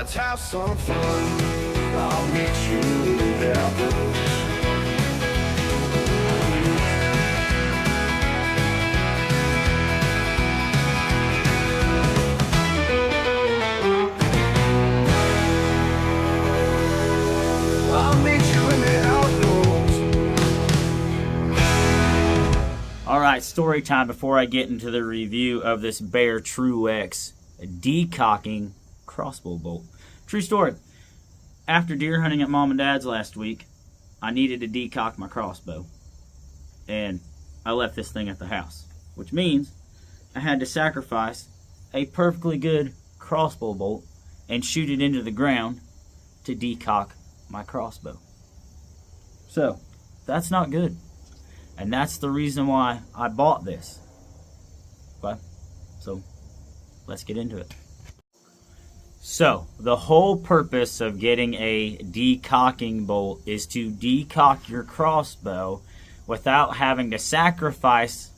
let's have some fun. I'll meet you there. Alright, story time before I get into the review of this Bear True X decocking crossbow bolt. True story. After deer hunting at Mom and Dad's last week, I needed to decock my crossbow. And I left this thing at the house. Which means I had to sacrifice a perfectly good crossbow bolt and shoot it into the ground to decock my crossbow. So, that's not good. And that's the reason why I bought this. Okay? So, let's get into it. So, the whole purpose of getting a decocking bolt is to decock your crossbow without having to sacrifice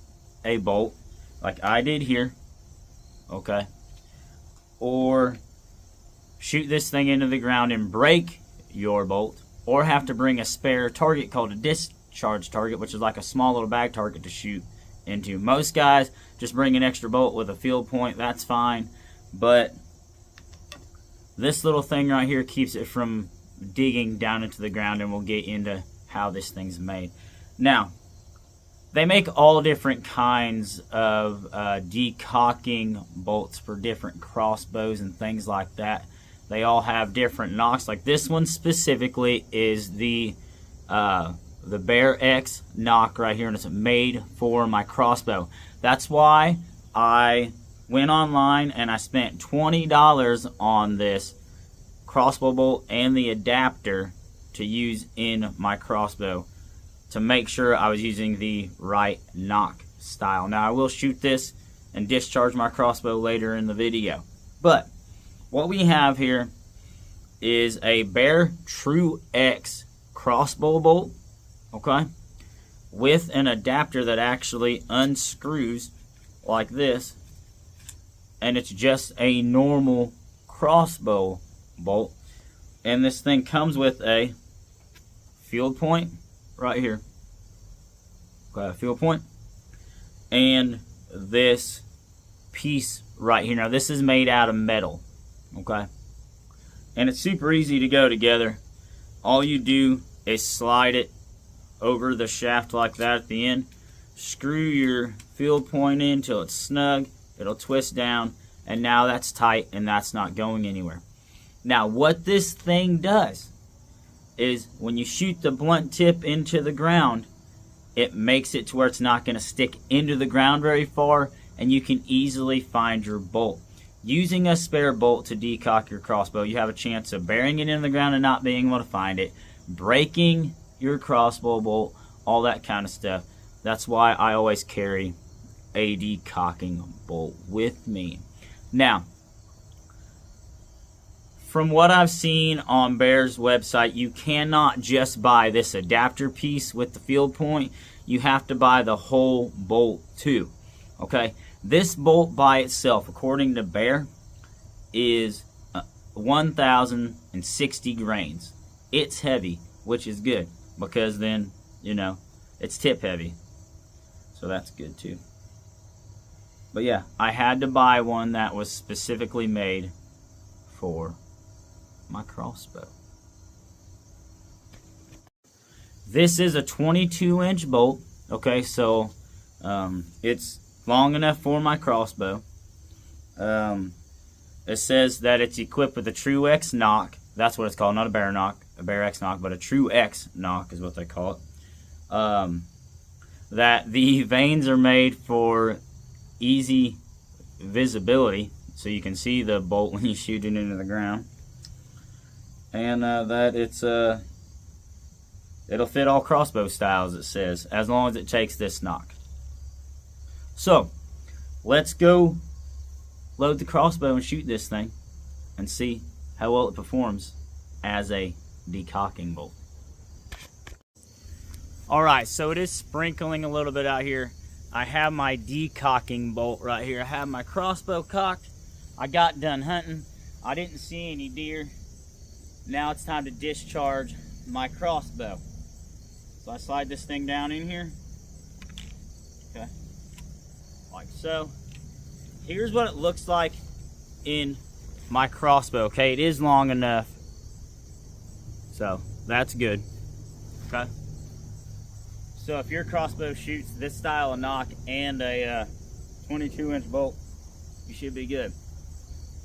a bolt, like I did here. Okay? Or shoot this thing into the ground and break your bolt, or have to bring a spare target called a discharge target, which is like a small little bag target to shoot into. Most guys just bring an extra bolt with a field point, that's fine, but this little thing right here keeps it from digging down into the ground, and we'll get into how this thing's made. Now, they make all different kinds of decocking bolts for different crossbows and things like that. They all have different nocks. Like this one specifically is the Bear X knock right here, and it's made for my crossbow. That's why I went online and I spent $20 on this crossbow bolt and the adapter to use in my crossbow to make sure I was using the right knock style. Now I will shoot this and discharge my crossbow later in the video, but what we have here is a Bear True X crossbow bolt, okay, with an adapter that actually unscrews like this, and it's just a normal crossbow bolt. And this thing comes with a field point right here, okay, a field point, and this piece right here. Now this is made out of metal, okay, and it's super easy to go together. All you do is slide it over the shaft like that at the end, screw your field point in till it's snug, it'll twist down, and now that's tight and that's not going anywhere. Now what this thing does is when you shoot the blunt tip into the ground, it makes it to where it's not going to stick into the ground very far, and you can easily find your bolt. Using a spare bolt to decock your crossbow, you have a chance of burying it in the ground and not being able to find it, breaking your crossbow bolt, all that kind of stuff. That's why I always carry a decocking bolt with me. Now, from what I've seen on Bear's website, you cannot just buy this adapter piece with the field point. You have to buy the whole bolt too. Okay, this bolt by itself, according to Bear, is 1,060 grains. It's heavy, which is good, because then, you know, it's tip heavy. So that's good too. But yeah, I had to buy one that was specifically made for my crossbow. This is a 22-inch bolt. Okay, so it's long enough for my crossbow. It says that it's equipped with a True X knock. That's what it's called, not a Bear knock, a Bear X knock, but a True X knock is what they call it. That the vanes are made for easy visibility, so you can see the bolt when you shoot it into the ground. And that it's it'll fit all crossbow styles, it says, as long as it takes this knock. So let's go load the crossbow and shoot this thing and see how well it performs as a decocking bolt. Alright, so it is sprinkling a little bit out here. I have my decocking bolt right here. I have my crossbow cocked. I got done hunting. I didn't see any deer. Now it's time to discharge my crossbow. So I slide this thing down in here. Okay. Like so. Here's what it looks like in my crossbow. Okay, it is long enough. So that's good. Okay. So if your crossbow shoots this style of knock and a 22-inch bolt, you should be good.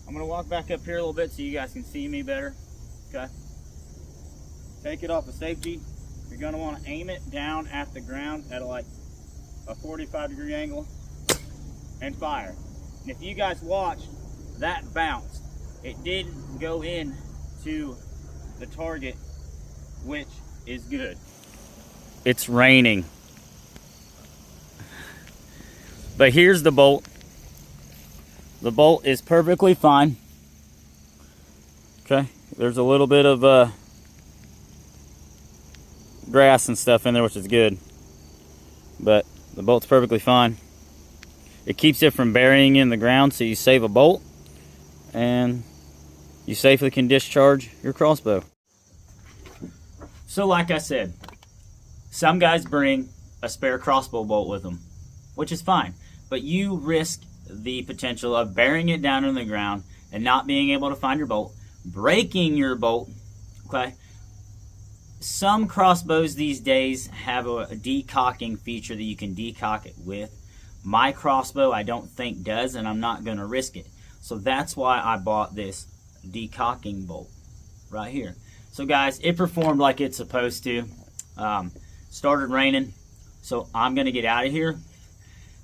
I'm gonna walk back up here a little bit so you guys can see me better. Okay. Take it off of safety. You're gonna want to aim it down at the ground at like a 45-degree angle and fire. And if you guys watch, that bounced. It didn't go in to the target, which is good. It's raining. But here's the bolt. The bolt is perfectly fine. Okay, there's a little bit of grass and stuff in there, which is good. But the bolt's perfectly fine. It keeps it from burying in the ground, so you save a bolt and you safely can discharge your crossbow. So like I said, some guys bring a spare crossbow bolt with them, which is fine, but you risk the potential of burying it down in the ground and not being able to find your bolt, breaking your bolt. Okay, some crossbows these days have a decocking feature that you can decock it with. My crossbow I don't think does, and I'm not going to risk it. So that's why I bought this decocking bolt right here. So guys, it performed like it's supposed to. Started raining, so I'm going to get out of here.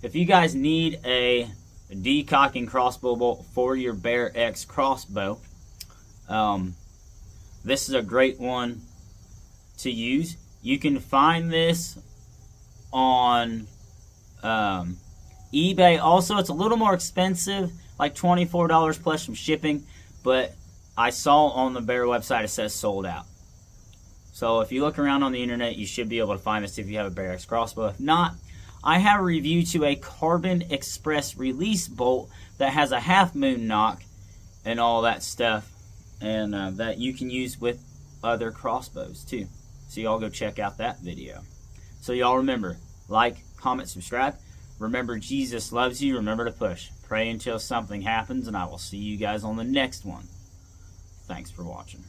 If you guys need a decocking crossbow bolt for your Bear X crossbow, this is a great one to use. You can find this on eBay. Also, it's a little more expensive, like $24 plus some shipping, but I saw on the Bear website it says sold out. So if you look around on the internet, you should be able to find this if you have a Bear X crossbow. If not, I have a review to a Carbon Express release bolt that has a half moon knock and all that stuff, and that you can use with other crossbows too. So y'all go check out that video. So y'all remember, like, comment, subscribe. Remember, Jesus loves you. Remember to push. Pray until something happens, and I will see you guys on the next one. Thanks for watching.